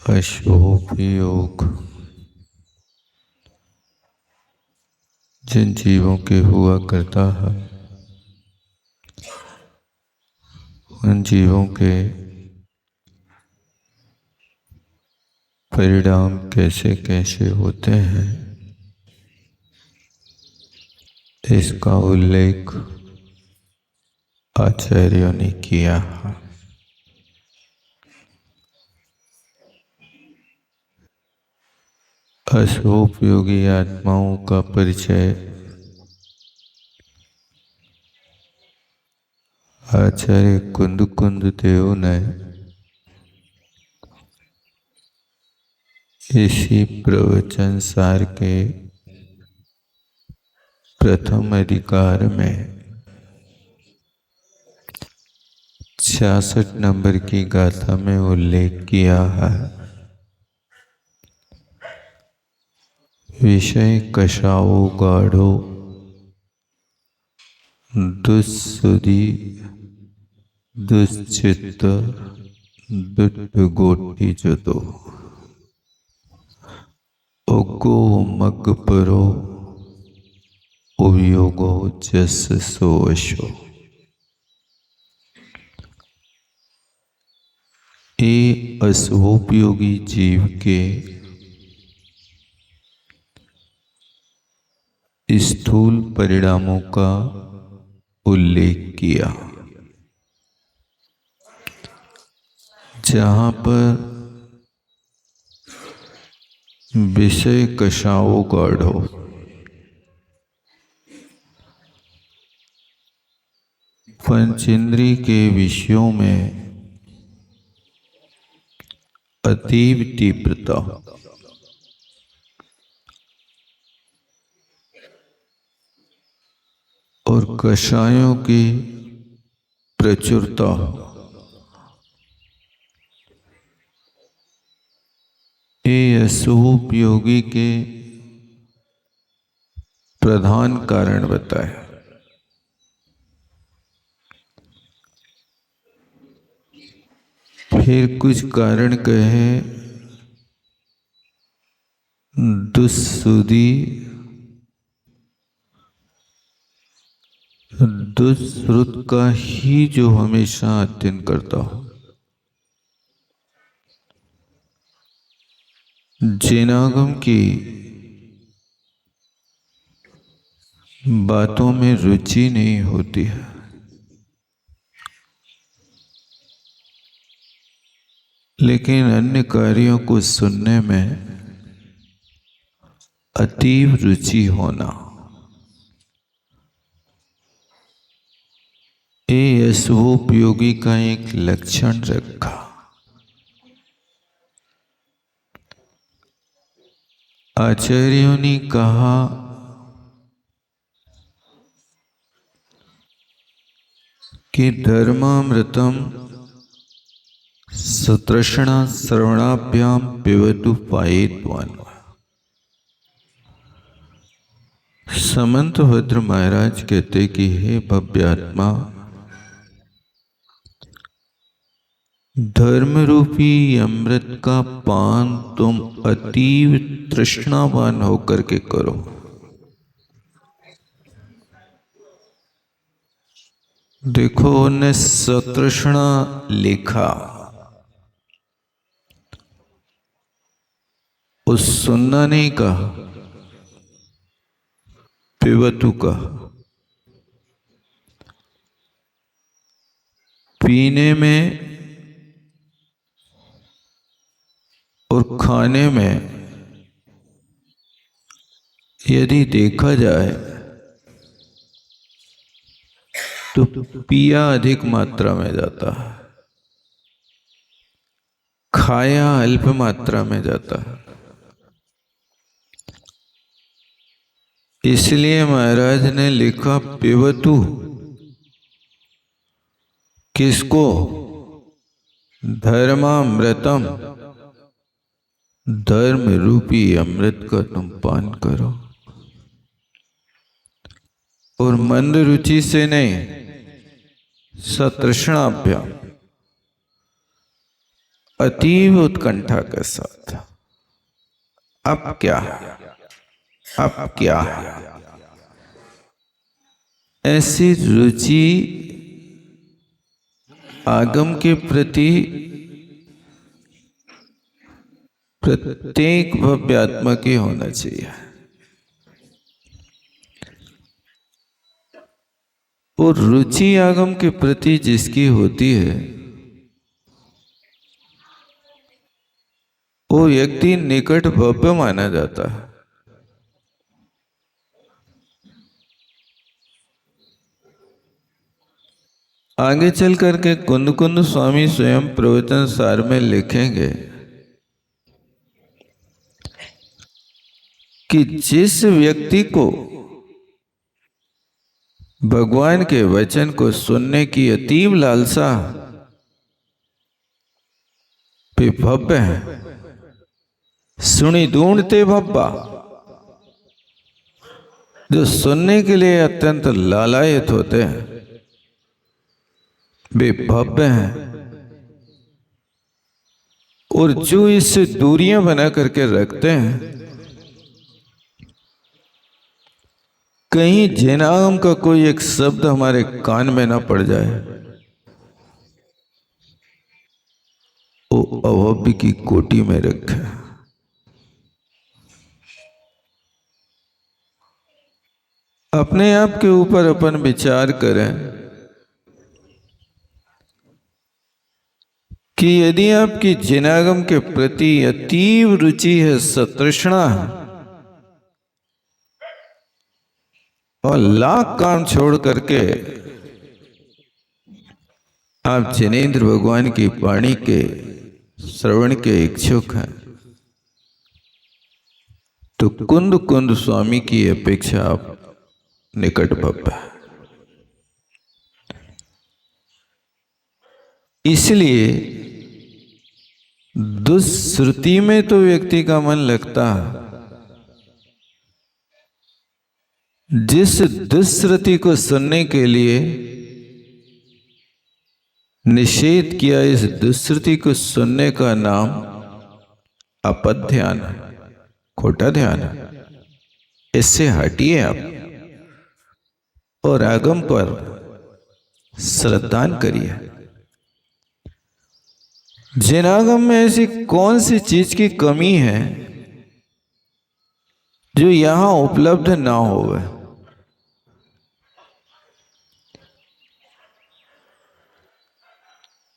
अशुभ योग जिन जीवों के हुआ करता है, उन जीवों के परिणाम कैसे कैसे होते हैं, इसका उल्लेख आचार्यों ने किया है। अशुभयोगी आत्माओं का परिचय आचार्य कुंद देव ने इसी प्रवचन सार के प्रथम अधिकार में 66 नंबर की गाथा में उल्लेख किया है। विषय कषाओ गाढ़ो दुस्सुदी दुश्चित्त दुर्गोटी जदो उगो मग परो उयोगो जस सोशो। ये अशुभयोगी जीव के स्थूल परिणामों का उल्लेख किया, जहाँ पर विषय कषाओ गाढ़ो पंचेंद्रिय के विषयों में अतीव तीव्रता और कषायों की प्रचुरता ये अशुभयोगी के प्रधान कारण बताए। फिर कुछ कारण कहे दुस्सुदी दुष्श्रुत का ही जो हमेशा अध्ययन करता हो, जिनागम की बातों में रुचि नहीं होती है, लेकिन अन्य कार्यों को सुनने में अतीव रुचि होना, ये अशुभयोगी का एक लक्षण रखा। आचार्यों ने कहा कि धर्मामृतम सतृष्णा श्रवणाभ्याम पिबतु पायेत्वान्। समंत भद्र महाराज कहते कि हे भव्यात्मा, धर्म रूपी अमृत का पान तुम अतीव तृष्णावान होकर के करो। देखो, उन्हें सतृष्णा लिखा, उस सुनना नहीं कहा, पिबतु कहा। पीने में और खाने में यदि देखा जाए तो पिया अधिक मात्रा में जाता है, खाया अल्प मात्रा में जाता है। इसलिए महाराज ने लिखा पिबतु। किसको? धर्मामृतम, धर्म रूपी अमृत का तुम पान करो, और मंद रुचि से नहीं, सतृष्णाभ्याम, अतीव उत्कंठा के साथ अब क्या है, अब क्या है, ऐसी रुचि आगम के प्रति प्रत्येक भव्य आत्मा की होना चाहिए। और रुचि आगम के प्रति जिसकी होती है वो व्यक्ति निकट भव्य माना जाता है। आगे चल करके कुंद कुंद स्वामी स्वयं प्रवचन सार में लिखेंगे कि जिस व्यक्ति को भगवान के वचन को सुनने की अतीव लालसा पे भव्य है, सुनी ढूंढते भब्बा, जो सुनने के लिए अत्यंत लालायित होते हैं, वे भव्य हैं। और जो इससे दूरियां बना करके रखते हैं, कहीं जैनागम का कोई एक शब्द हमारे कान में ना पड़ जाए, वो अभव्य की कोटि में रखे। अपने आप के ऊपर अपन विचार करें कि यदि आपकी जैनागम के प्रति अतीव रुचि है, सतृष्णा है, और लाख काम छोड़ करके आप जिनेंद्र भगवान की वाणी के श्रवण के इच्छुक हैं, तो कुंद कुंद स्वामी की अपेक्षा आप निकट भव्य है। इसलिए दुश्रुति में तो व्यक्ति का मन लगता है, जिस दुश्रुति को सुनने के लिए निषेध किया, इस दुश्रुति को सुनने का नाम अपद ध्यान है, खोटा ध्यान है। इससे हटिए आप और आगम पर श्रद्धान करिए। जैनागम में ऐसी कौन सी चीज की कमी है जो यहां उपलब्ध ना होवे।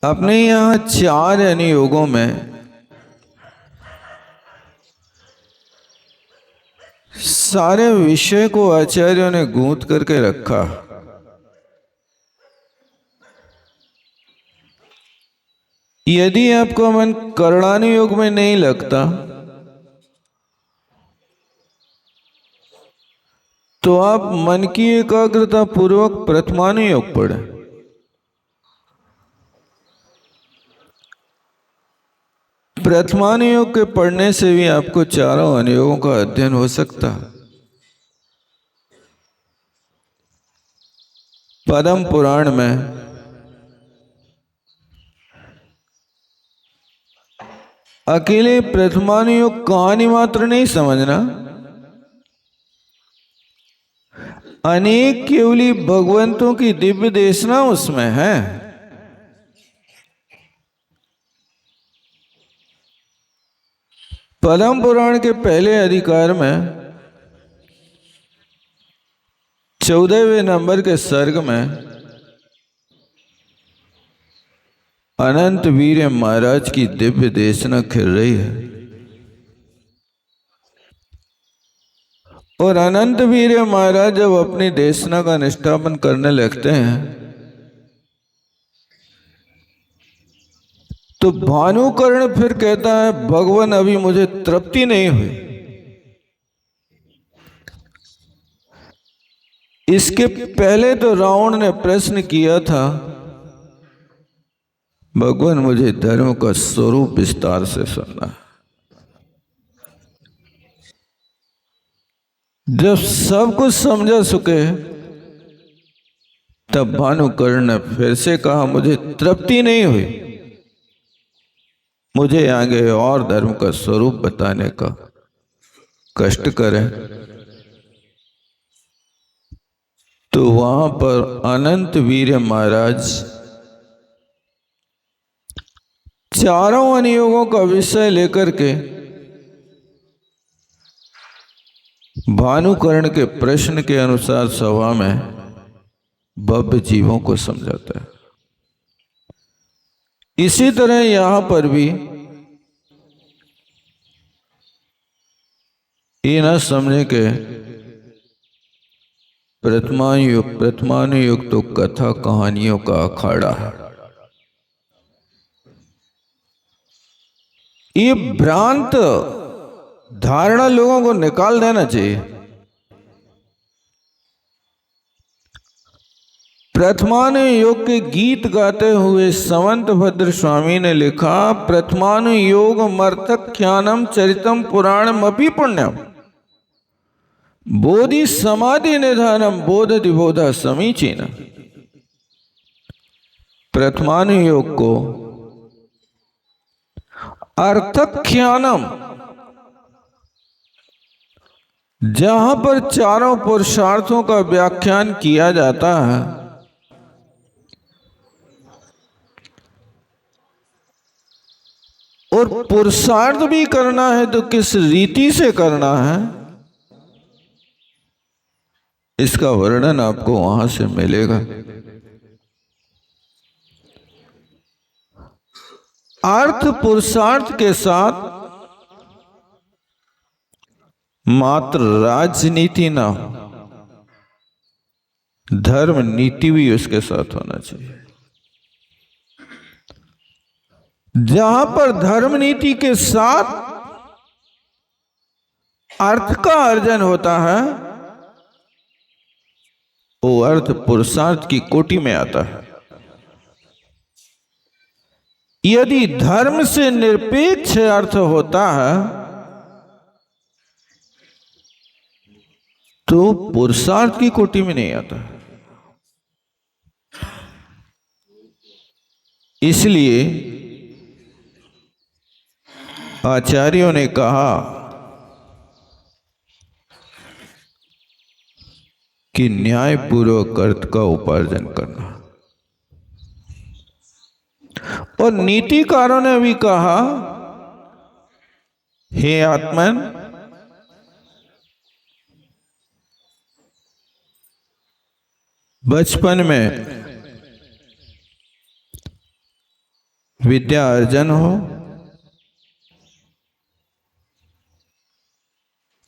अपने यहां 4 अनुयोगों में सारे विषय को आचार्यों ने गूंथ करके रखा। यदि आपका मन करणानुयोग में नहीं लगता तो आप मन की एकाग्रता पूर्वक प्रथमानुयोग पढ़े। प्रथमानुयोग के पढ़ने से भी आपको चारों अनुयोगों का अध्ययन हो सकता है। पद्म पुराण में अकेले प्रथमानुयोग कहानी मात्र नहीं समझना, अनेक केवली भगवंतों की दिव्य देशना उसमें है। पद्म पुराण के पहले अधिकार में 14वें नंबर के सर्ग में अनंत वीर महाराज की दिव्य देशना खिल रही है। और अनंत वीर महाराज जब अपनी देशना का निष्ठापन करने लगते हैं तो भानुकर्ण फिर कहता है, भगवान अभी मुझे तृप्ति नहीं हुई। इसके पहले तो रावण ने प्रश्न किया था, भगवान मुझे धर्म का स्वरूप विस्तार से सुनना। जब सब कुछ समझा सके तब भानुकर्ण ने फिर से कहा, मुझे तृप्ति नहीं हुई। मुझे आगे और धर्म का स्वरूप बताने का कष्ट करें, तो वहां पर अनंत वीर महाराज चारों अनुयोगों का विषय लेकर के भानुकर्ण के प्रश्न के अनुसार सभा में भव्य जीवों को समझाता है। इसी तरह यहां पर भी ये न समझे के प्रथमानुयुग तो कथा कहानियों का अखाड़ा है। ये भ्रांत धारणा लोगों को निकाल देना चाहिए। प्रथमानुयोग के गीत गाते हुए समंत भद्र स्वामी ने लिखा, प्रथमानुयोग मर्थख्यानम चरितम पुराणम अपि पुण्यम बोधि समाधि निधानम बोधति बोधा समीचीन। प्रथमानुयोग को अर्थख्यानम, जहां पर चारों पुरुषार्थों का व्याख्यान किया जाता है, और पुरुषार्थ भी करना है तो किस रीति से करना है, इसका वर्णन आपको वहां से मिलेगा। अर्थ पुरुषार्थ के साथ मात्र राजनीति ना हो, धर्म नीति भी उसके साथ होना चाहिए। जहां पर धर्म नीति के साथ अर्थ का अर्जन होता है, वो अर्थ पुरुषार्थ की कोटि में आता है। यदि धर्म से निरपेक्ष अर्थ होता है तो पुरुषार्थ की कोटि में नहीं आता। इसलिए आचार्यों ने कहा कि न्यायपूर्वक अर्थ का उपार्जन करना, और नीतिकारों ने भी कहा, हे आत्मन, बचपन में विद्या अर्जन हो,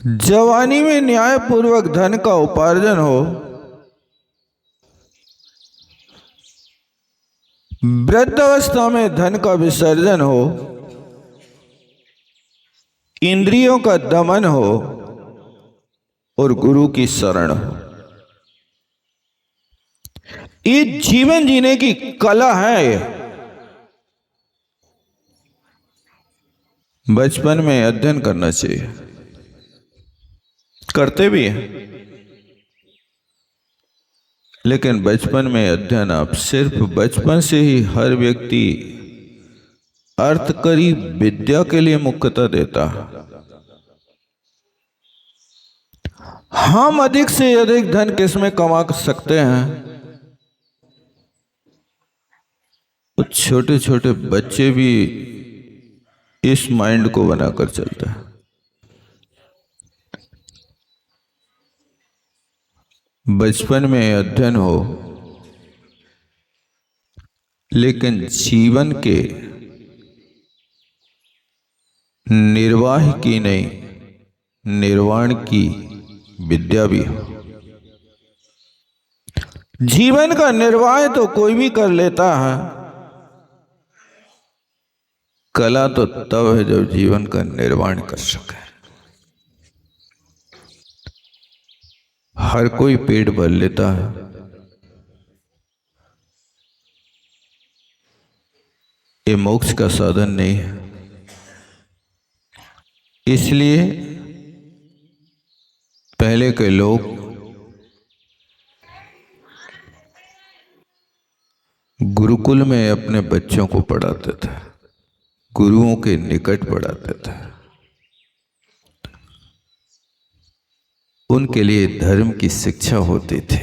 जवानी में न्यायपूर्वक धन का उपार्जन हो, वृद्धावस्था में धन का विसर्जन हो, इंद्रियों का दमन हो और गुरु की शरण हो। ये जीवन जीने की कला है। बचपन में अध्ययन करना चाहिए, करते भी हैं, लेकिन बचपन में अध्ययन आप सिर्फ बचपन से ही हर व्यक्ति अर्थकरी विद्या के लिए मुख्यता देता है। हम अधिक से अधिक धन किसमें कमा सकते हैं, कुछ छोटे छोटे बच्चे भी इस माइंड को बनाकर चलते हैं। बचपन में अध्ययन हो, लेकिन जीवन के निर्वाह की नहीं, निर्वाण की विद्या भी हो। जीवन का निर्वाह तो कोई भी कर लेता है, कला तो तब है जब जीवन का निर्वाण कर सके। हर कोई पेट भर लेता है, ये मोक्ष का साधन नहीं है। इसलिए पहले के लोग गुरुकुल में अपने बच्चों को पढ़ाते थे, गुरुओं के निकट पढ़ाता था। उनके लिए धर्म की शिक्षा होती थी,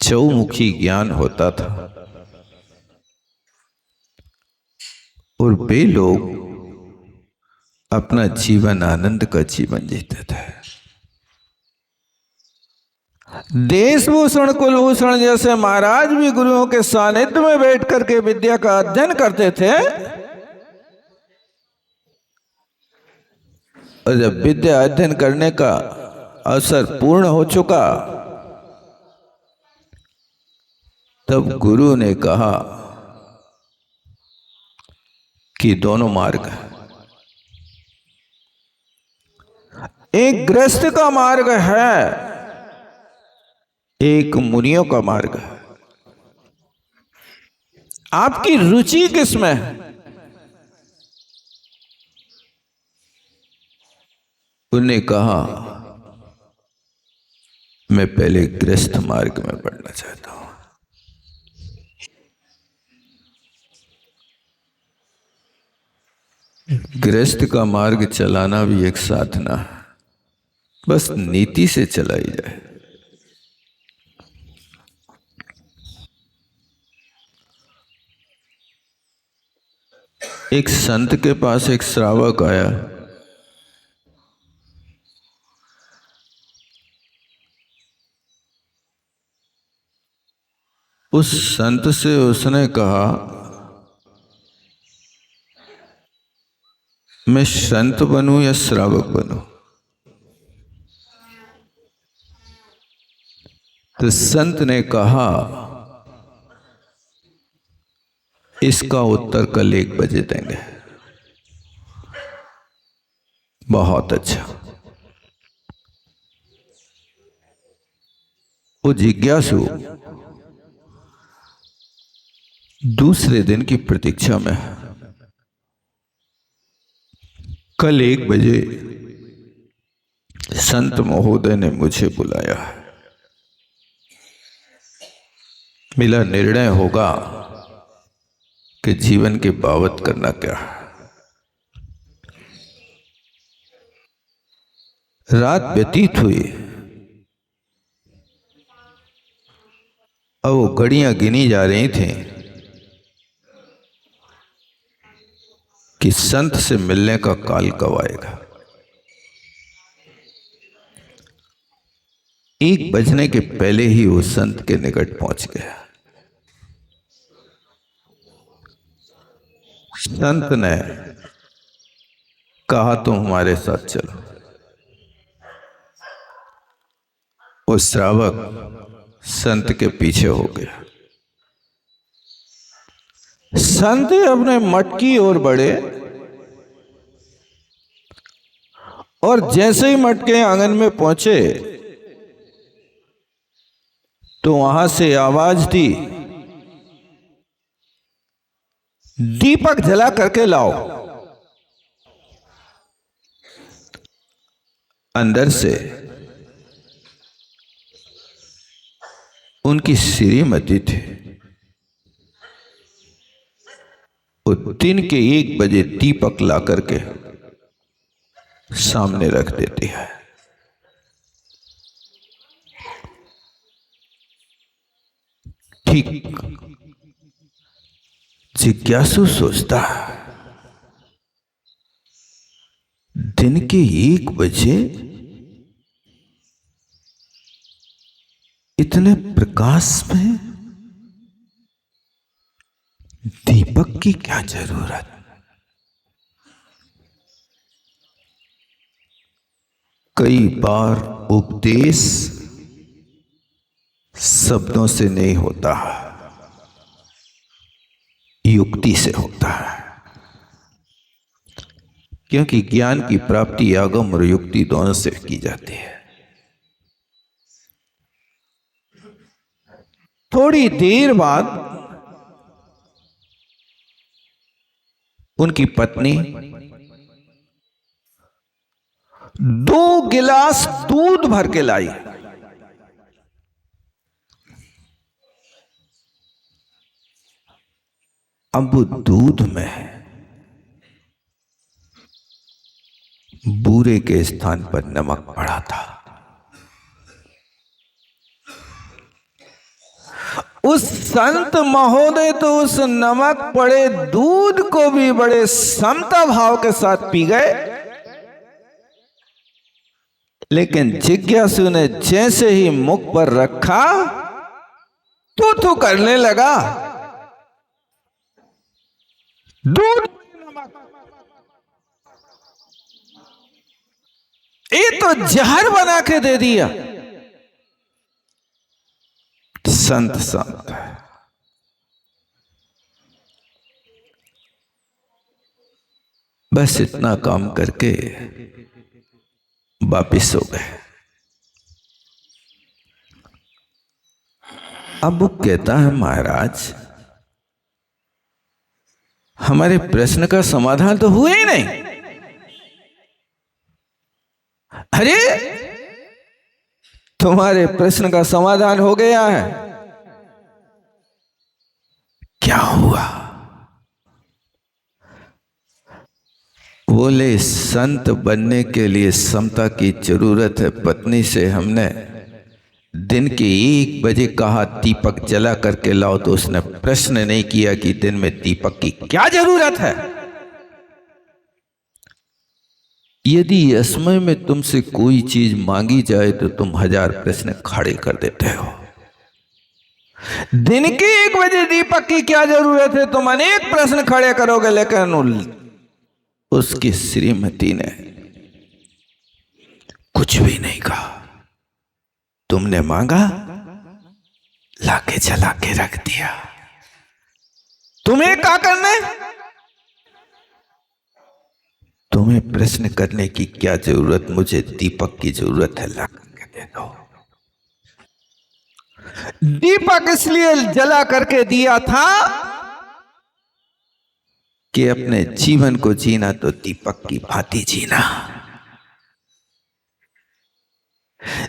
चौमुखी ज्ञान होता था और वे लोग अपना जीवन आनंद का जीवन जीते थे। देशभूषण कुलभूषण जैसे महाराज भी गुरुओं के सानिध्य में बैठ करके विद्या का अध्ययन करते थे, और जब विद्या अध्ययन करने का अवसर पूर्ण हो चुका तब गुरु ने कहा कि दोनों मार्ग हैं, एक गृहस्थ का मार्ग है, एक मुनियों का मार्ग है। आपकी रुचि किसमें है? उन्होंने कहा मैं पहले गृहस्थ मार्ग में पढ़ना चाहता हूं। गृहस्थ का मार्ग चलाना भी एक साधना है, बस नीति से चलाई जाए। एक संत के पास एक श्रावक आया। उस संत से उसने कहा मैं संत बनूं या श्रावक बनूं? तो संत ने कहा इसका उत्तर कल 1 बजे देंगे। बहुत अच्छा। वो जिज्ञासु दूसरे दिन की प्रतीक्षा में। कल 1 बजे संत महोदय ने मुझे बुलाया। मेरा निर्णय होगा कि जीवन के बाबत करना क्या है। रात व्यतीत हुई, अब वो घड़ियां गिनी जा रही थी कि संत से मिलने का काल कब आएगा। 1 बजने के पहले ही वो संत के निकट पहुंच गया। संत ने कहा तुम हमारे साथ चलो। वो श्रावक संत के पीछे हो गया। संत अपने मठ की ओर बढ़े और जैसे ही मठ के आंगन में पहुंचे तो वहां से आवाज दी दीपक जला करके लाओ। अंदर से उनकी श्रीमती थी। वो दिन के 1 बजे दीपक ला करके सामने रख देती है। ठीक जिज्ञासु सोचता दिन के 1 बजे इतने प्रकाश में दीपक की क्या जरूरत? कई बार उपदेश शब्दों से नहीं होता, युक्ति से होता है। क्योंकि ज्ञान की प्राप्ति आगम और युक्ति दोनों से की जाती है। थोड़ी देर बाद उनकी पत्नी 2 गिलास दूध भर के लाई। अब दूध में बूरे के स्थान पर नमक पड़ा था। उस संत महोदय तो उस नमक पड़े दूध को भी बड़े समता भाव के साथ पी गए, लेकिन जिज्ञासु ने जैसे ही मुख पर रखा तो तू करने लगा। दूध नमक, ये तो जहर बना के दे दिया। संत संत बस इतना काम करके वापिस हो गए। अब वो कहता है, महाराज हमारे प्रश्न का समाधान तो हुआ ही नहीं। अरे तुम्हारे प्रश्न का समाधान हो गया है। क्या हुआ? बोले संत बनने के लिए समता की जरूरत है। पत्नी से हमने दिन के 1 बजे कहा दीपक जला करके लाओ, तो उसने प्रश्न नहीं किया कि दिन में दीपक की क्या जरूरत है। यदि असमय में तुमसे कोई चीज मांगी जाए तो तुम 1000 प्रश्न खड़े कर देते हो। दिन के 1 बजे दीपक की क्या जरूरत है, तुम अनेक प्रश्न खड़े करोगे, लेकिन उसकी श्रीमती ने कुछ भी नहीं कहा। तुमने मांगा, लाके जला के रख दिया। तुम्हें क्या करना है? तुम्हें प्रश्न करने की क्या जरूरत, मुझे दीपक की जरूरत है, ला करके दे दो। दीपक इसलिए जला करके दिया था कि अपने जीवन को जीना तो दीपक की भांति जीना।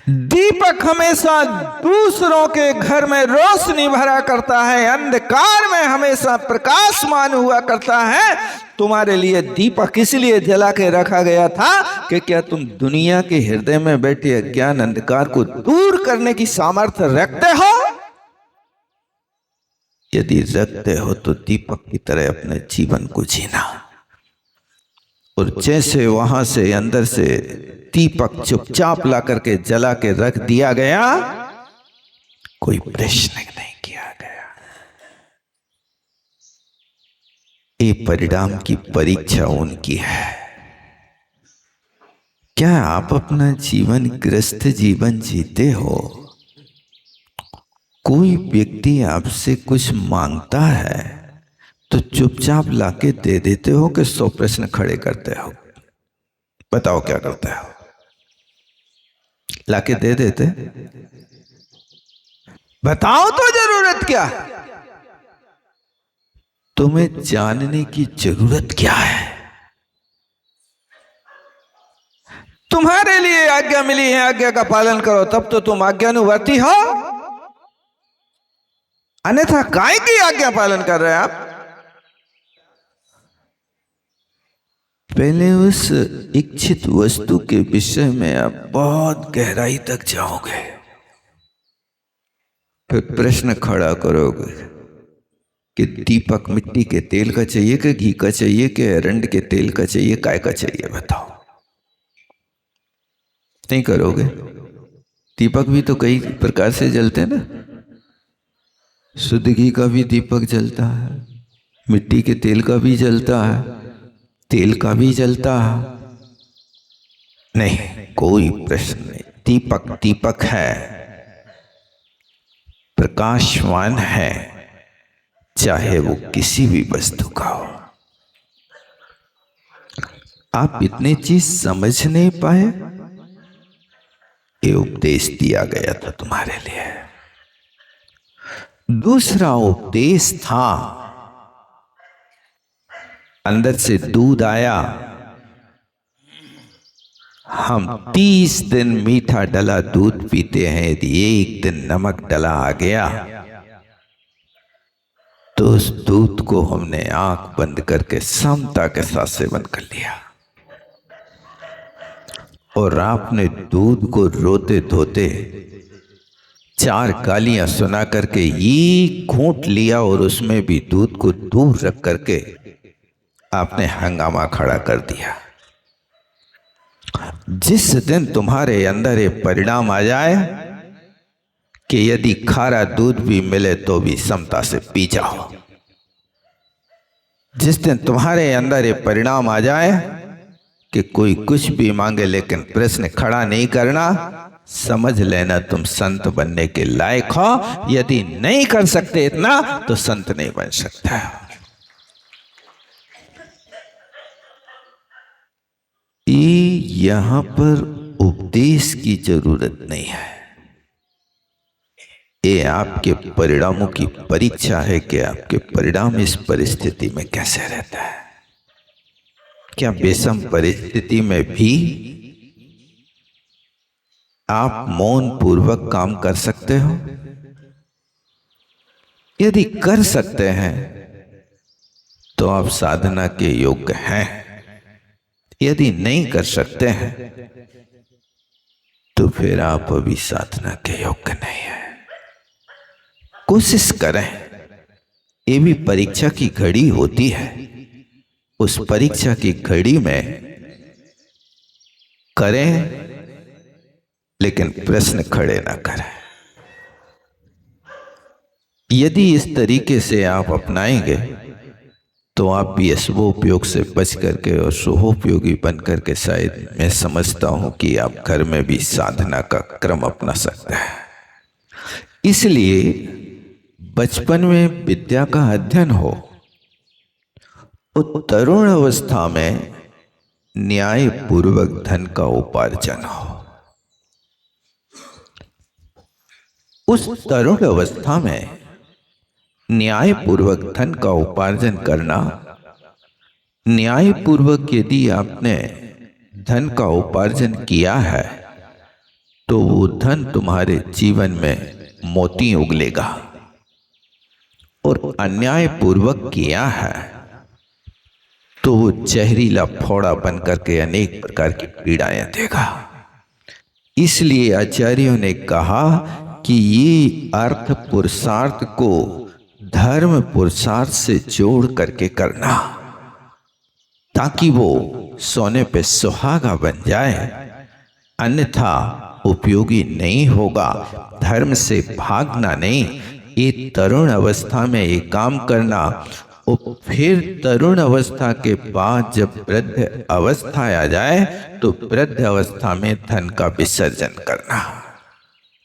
दीपक हमेशा दूसरों के घर में रोशनी भरा करता है, अंधकार में हमेशा प्रकाशमान हुआ करता है। तुम्हारे लिए दीपक इसलिए जला के रखा गया था कि क्या तुम दुनिया के हृदय में बैठे अज्ञान अंधकार को दूर करने की सामर्थ्य रखते हो? यदि रखते हो तो दीपक की तरह अपने जीवन को जीना। और जैसे वहां से अंदर से दीपक चुपचाप ला करके जला के रख दिया गया, कोई प्रश्न नहीं किया गया। ये परिणाम की परीक्षा उनकी है। क्या आप अपना जीवन गृहस्थ जीवन जीते हो? कोई व्यक्ति आपसे कुछ मांगता है तो चुपचाप लाके दे देते हो कि 100 प्रश्न खड़े करते हो? बताओ क्या करते हो? लाके दे देते? बताओ तो जरूरत क्या? तुम्हें जानने की जरूरत क्या है? तुम्हारे लिए आज्ञा मिली है, आज्ञा का पालन करो, तब तो तुम आज्ञानुवर्ती हो। अन्यथा काय की आज्ञा पालन कर रहे हैं आप? पहले उस इच्छित वस्तु के विषय में आप बहुत गहराई तक जाओगे, फिर प्रश्न खड़ा करोगे कि दीपक मिट्टी के तेल का चाहिए कि घी का चाहिए कि अरंड के तेल का चाहिए, काय का चाहिए, बताओ। नहीं करोगे। दीपक भी तो कई प्रकार से जलते हैं ना। शुद्ध घी का भी दीपक जलता है, मिट्टी के तेल का भी जलता है, तेल का भी जलता है। नहीं, कोई प्रश्न नहीं। दीपक दीपक है, प्रकाशवान है, चाहे वो किसी भी वस्तु का हो। आप इतनी चीज समझ नहीं पाए, ये उपदेश दिया गया था तुम्हारे लिए। दूसरा उपदेश था, अंदर से दूध आया, हम 30 दिन मीठा डला दूध पीते हैं। यदि एक दिन नमक डला आ गया तो उस दूध को हमने आंख बंद करके समता के साथ सेवन कर लिया। और आपने दूध को रोते धोते 4 गालियां सुना करके ये घूंट लिया और उसमें भी दूध को दूर रख करके आपने हंगामा खड़ा कर दिया। जिस दिन तुम्हारे अंदर ये परिणाम आ जाए कि यदि खारा दूध भी मिले तो भी समता से पी जाओ, जिस दिन तुम्हारे अंदर ये परिणाम आ जाए कि कोई कुछ भी मांगे लेकिन प्रश्न खड़ा नहीं करना, समझ लेना तुम संत बनने के लायक हो। यदि नहीं कर सकते इतना तो संत नहीं बन सकता। यहां पर उपदेश की जरूरत नहीं है। ये आपके परिणामों की परीक्षा है कि आपके परिणाम इस परिस्थिति में कैसे रहता है। क्या विषम परिस्थिति में भी आप मौन पूर्वक काम कर सकते हो? यदि कर सकते हैं तो आप साधना के योग्य हैं। यदि नहीं कर सकते हैं तो फिर आप अभी साधना के योग्य नहीं है। कोशिश करें। ये भी परीक्षा की घड़ी होती है। उस परीक्षा की घड़ी में करें लेकिन प्रश्न खड़े ना करें। यदि इस तरीके से आप अपनाएंगे तो आप भी शुभोपयोग से बच करके और शुभोपयोगी बन करके शायद मैं समझता हूं कि आप घर में भी साधना का क्रम अपना सकते हैं। इसलिए बचपन में विद्या का अध्ययन हो, तरुण अवस्था में न्याय पूर्वक धन का उपार्जन हो। उस तरुण अवस्था में न्याय पूर्वक धन का उपार्जन करना, न्याय पूर्वक यदि आपने धन का उपार्जन किया है तो वो धन तुम्हारे जीवन में मोती उगलेगा, और अन्याय पूर्वक किया है तो वो जहरीला फोड़ा बन करके अनेक प्रकार की पीड़ाएं देगा। इसलिए आचार्यों ने कहा कि ये अर्थ पुरुषार्थ को धर्म पुरुषार्थ से जोड़ करके करना, ताकि वो सोने पे सुहागा बन जाए, अन्यथा उपयोगी नहीं होगा। धर्म से भागना नहीं, ये तरुण अवस्था में ये काम करना, और फिर तरुण अवस्था के बाद जब वृद्ध अवस्था आ जाए तो वृद्ध अवस्था में धन का विसर्जन करना।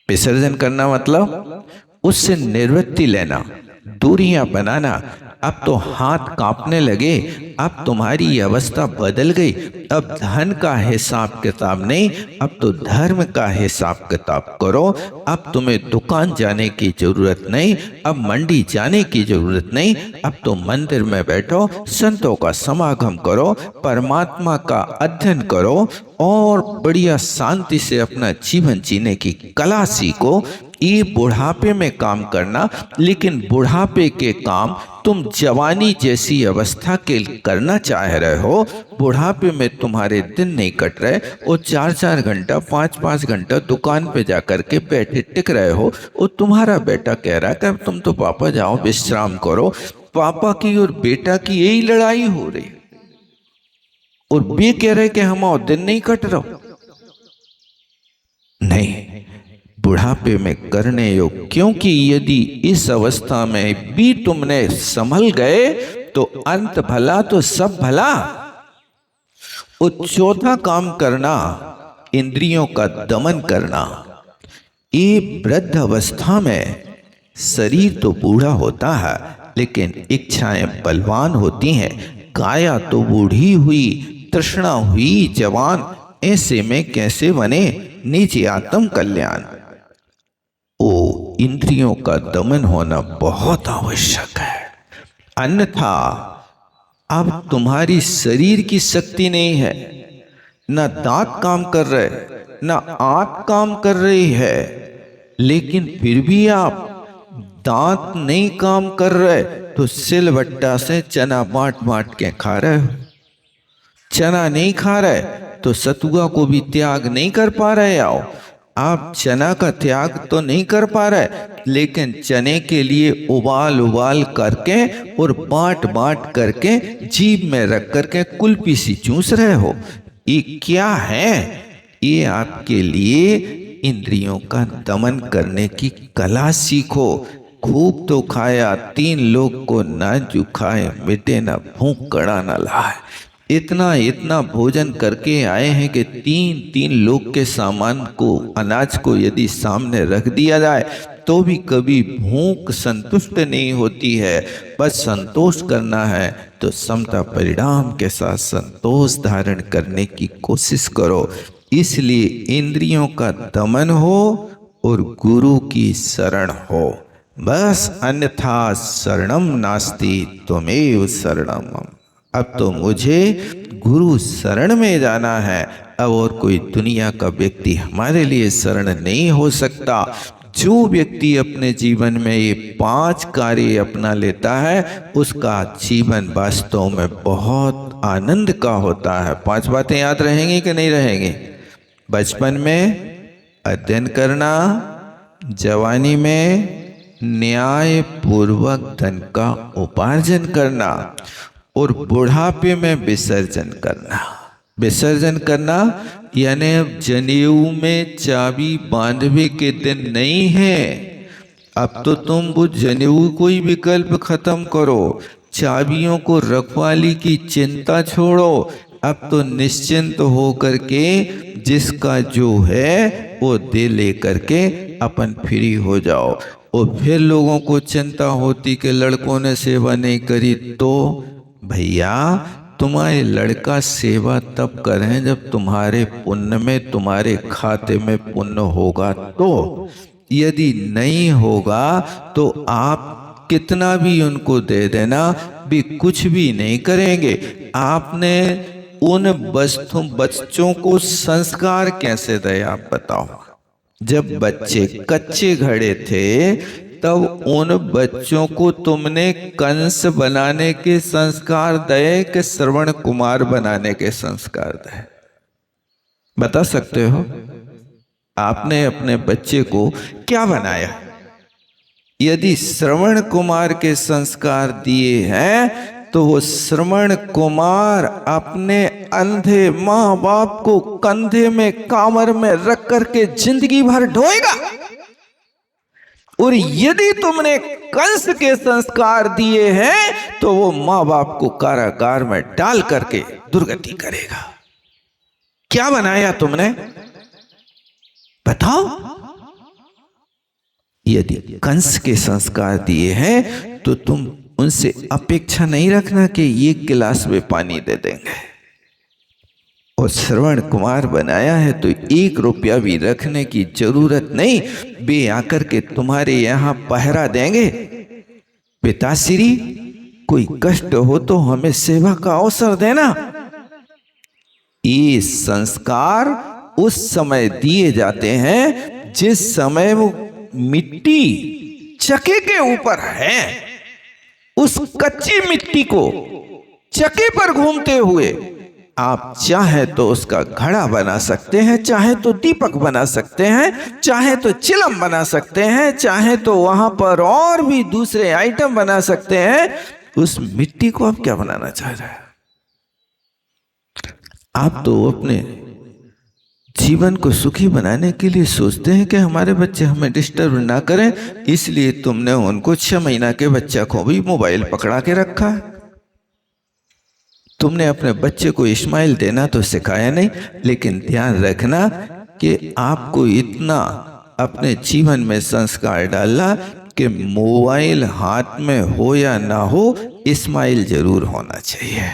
विसर्जन करना मतलब उससे निवृत्ति लेना, दूरियां बनाना। अब तो हाथ कांपने लगे, अब तुम्हारी अवस्था बदल गई। अब धन का हिसाब किताब नहीं, अब तो धर्म का हिसाब किताब करो। अब तुम्हें दुकान जाने की जरूरत नहीं, अब मंडी जाने की जरूरत नहीं। अब तो मंदिर में बैठो, संतों का समागम करो, परमात्मा का अध्ययन करो और बढ़िया शांति से अपना जीवन जीने की कला सीखो। ये बुढ़ापे में काम करना, लेकिन बुढ़ापे के काम तुम जवानी जैसी अवस्था के करना चाह रहे हो। बुढ़ापे में तुम्हारे दिन नहीं कट रहे और 4-4 घंटा 5-5 घंटा दुकान पे जाकर के बैठे टिक रहे हो, और तुम्हारा बेटा कह रहा है कि अब तुम तो पापा जाओ विश्राम करो। पापा की और बेटा की यही लड़ाई हो रही, और वे कह रहे कि हम और दिन नहीं कट रहा। नहीं, बुढ़ापे में करने योग, क्योंकि यदि इस अवस्था में भी तुमने संभल गए तो अंत भला तो सब भला। और चौथा काम करना, इंद्रियों का दमन करना। ये वृद्ध अवस्था में शरीर तो बूढ़ा होता है लेकिन इच्छाएं बलवान होती हैं। काया तो बूढ़ी हुई, तृष्णा हुई जवान, ऐसे में कैसे बने निज आत्म कल्याण। ओ, इंद्रियों का दमन होना बहुत आवश्यक है, अन्यथा अब तुम्हारी शरीर की शक्ति नहीं है, ना दांत काम कर रहे, ना आंख काम कर रही है, लेकिन फिर भी आप दांत नहीं काम कर रहे तो सिलबट्टा से चना बांट बांट के खा रहे हो। चना नहीं खा रहे तो सतुआ को भी त्याग नहीं कर पा रहे आओ। आप चना का त्याग तो नहीं कर पा रहे, लेकिन चने के लिए उबाल उबाल करके और बांट बांट करके जीभ में रख करके कुल्फी सी चूस रहे हो। ये क्या है? ये आपके लिए इंद्रियों का दमन करने की कला सीखो। खूब तो खाया 3 लोग को ना जुखाए, मिटे ना भूख कड़ा ना लाए। इतना इतना भोजन करके आए हैं कि 3 लोग के सामान को, अनाज को यदि सामने रख दिया जाए तो भी कभी भूख संतुष्ट नहीं होती है। बस संतोष करना है तो समता परिणाम के साथ संतोष धारण करने की कोशिश करो। इसलिए इंद्रियों का दमन हो और गुरु की शरण हो, बस। अन्यथा शरणम नास्ति त्वमेव शरणम मम। अब तो मुझे गुरु शरण में जाना है, अब और कोई दुनिया का व्यक्ति हमारे लिए शरण नहीं हो सकता। जो व्यक्ति अपने जीवन में ये 5 कार्य अपना लेता है उसका जीवन वास्तव में बहुत आनंद का होता है। 5 बातें याद रहेंगी कि नहीं रहेंगी? बचपन में अध्ययन करना, जवानी में न्याय पूर्वक धन का उपार्जन करना और बुढ़ापे में विसर्जन करना। विसर्जन करना यानी जनेऊ में चाबी बांधने के दिन नहीं है। अब तो तुम वो जनेऊ को ही विकल्प खत्म करो, चाबियों को रखवाली की चिंता छोड़ो। अब तो निश्चिंत हो करके जिसका जो है वो दे ले करके अपन फ्री हो जाओ। और फिर लोगों को चिंता होती कि लड़कों ने सेवा नहीं करी, तो भैया तुम्हारे लड़का सेवा तब करें जब तुम्हारे पुण्य में, तुम्हारे खाते में पुण्य होगा। तो यदि नहीं होगा तो आप कितना भी उनको दे देना भी कुछ भी नहीं करेंगे। आपने उन बच्चों को संस्कार कैसे दे आप बताओ? जब बच्चे कच्चे घड़े थे तब उन बच्चों को तुमने कंस बनाने के संस्कार दे कि श्रवण कुमार बनाने के संस्कार दे? बता सकते हो? आपने अपने बच्चे को क्या बनाया? यदि श्रवण कुमार के संस्कार दिए हैं तो वो श्रवण कुमार अपने अंधे माँ बाप को कंधे में कामर में रख करके जिंदगी भर ढोएगा। और यदि तुमने कंस के संस्कार दिए हैं तो वो माँ बाप को कारागार में डाल करके दुर्गति करेगा। क्या बनाया तुमने? बताओ। यदि कंस के संस्कार दिए हैं तो तुम उनसे अपेक्षा नहीं रखना कि 1 गिलास में पानी दे देंगे। और श्रवण कुमार बनाया है तो 1 रुपया भी रखने की जरूरत नहीं। वे आकर के तुम्हारे यहां पहरा देंगे। पिताश्री, कोई कष्ट हो तो हमें सेवा का अवसर देना। ये संस्कार उस समय दिए जाते हैं जिस समय वो मिट्टी चके के ऊपर है। उस कच्ची मिट्टी को चके पर घूमते हुए आप चाहे तो उसका घड़ा बना सकते हैं, चाहे तो दीपक बना सकते हैं, चाहे तो चिलम बना सकते हैं, चाहे तो वहां पर और भी दूसरे आइटम बना सकते हैं। उस मिट्टी को आप क्या बनाना चाह रहे हैं? आप तो अपने जीवन को सुखी बनाने के लिए सोचते हैं कि हमारे बच्चे हमें डिस्टर्ब ना करें, इसलिए तुमने उनको 6 महीना के बच्चा को भी मोबाइल पकड़ा के रखा है। तुमने अपने बच्चे को इस्माइल देना तो सिखाया नहीं, लेकिन ध्यान रखना कि आपको इतना अपने जीवन में संस्कार डालना कि मोबाइल हाथ में हो या ना हो, इस्माइल जरूर होना चाहिए।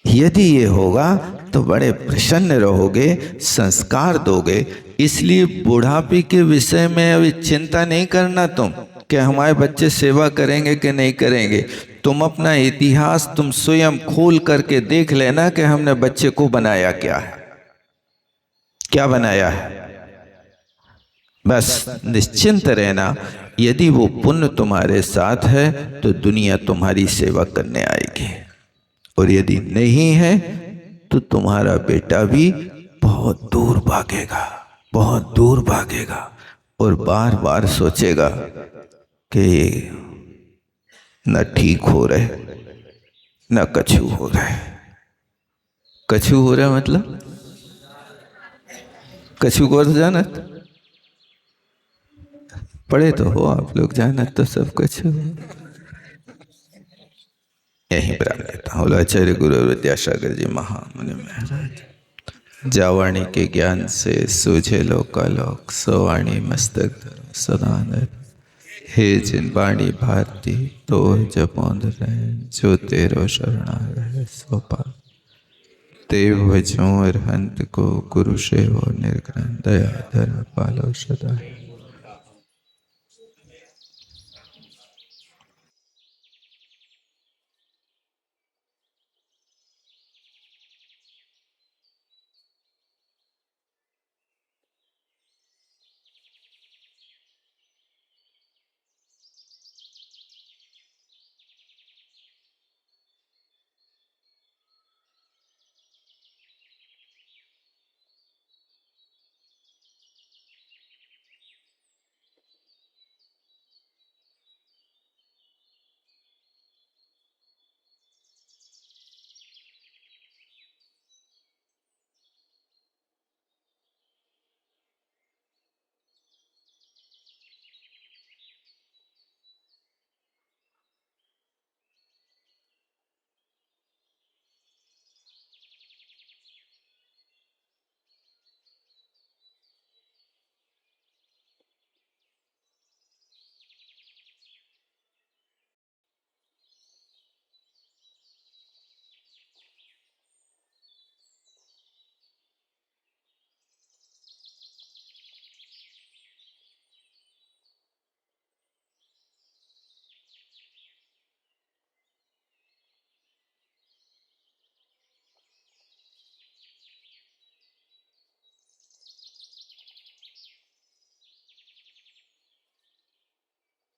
यदि ये होगा तो बड़े प्रसन्न रहोगे, संस्कार दोगे। इसलिए बुढ़ापे के विषय में अभी चिंता नहीं करना तुम कि हमारे बच्चे सेवा करेंगे कि नहीं करेंगे। तुम अपना इतिहास तुम स्वयं खोल करके देख लेना कि हमने बच्चे को बनाया क्या है, क्या बनाया है। बस निश्चिंत रहना, यदि वो पुण्य तुम्हारे साथ है तो दुनिया तुम्हारी सेवा करने आएगी, और यदि नहीं है तो तुम्हारा बेटा भी बहुत दूर भागेगा, बहुत दूर भागेगा, और बार बार सोचेगा कि न ठीक हो रहे, न कछु हो रहा है। कछु हो रहा है मतलब कछु को जाना पढ़े तो हो आप लोग, जाना तो सब कुछ हो। यही विराम लेता हूँ। आचार्य गुरु विद्यासागर जी महामुनि महाराज। जावाणी के ज्ञान से सूझे लोकालोक, सवाणी मस्तक धरो सदा नर। हे जिन बाणी भारती तो जपौंद रहे, जो तेरो शरणा रहे सो पार। देव भजो अरहंत को, गुरु सेवो निर्घ्न, दया धर पालो सदा।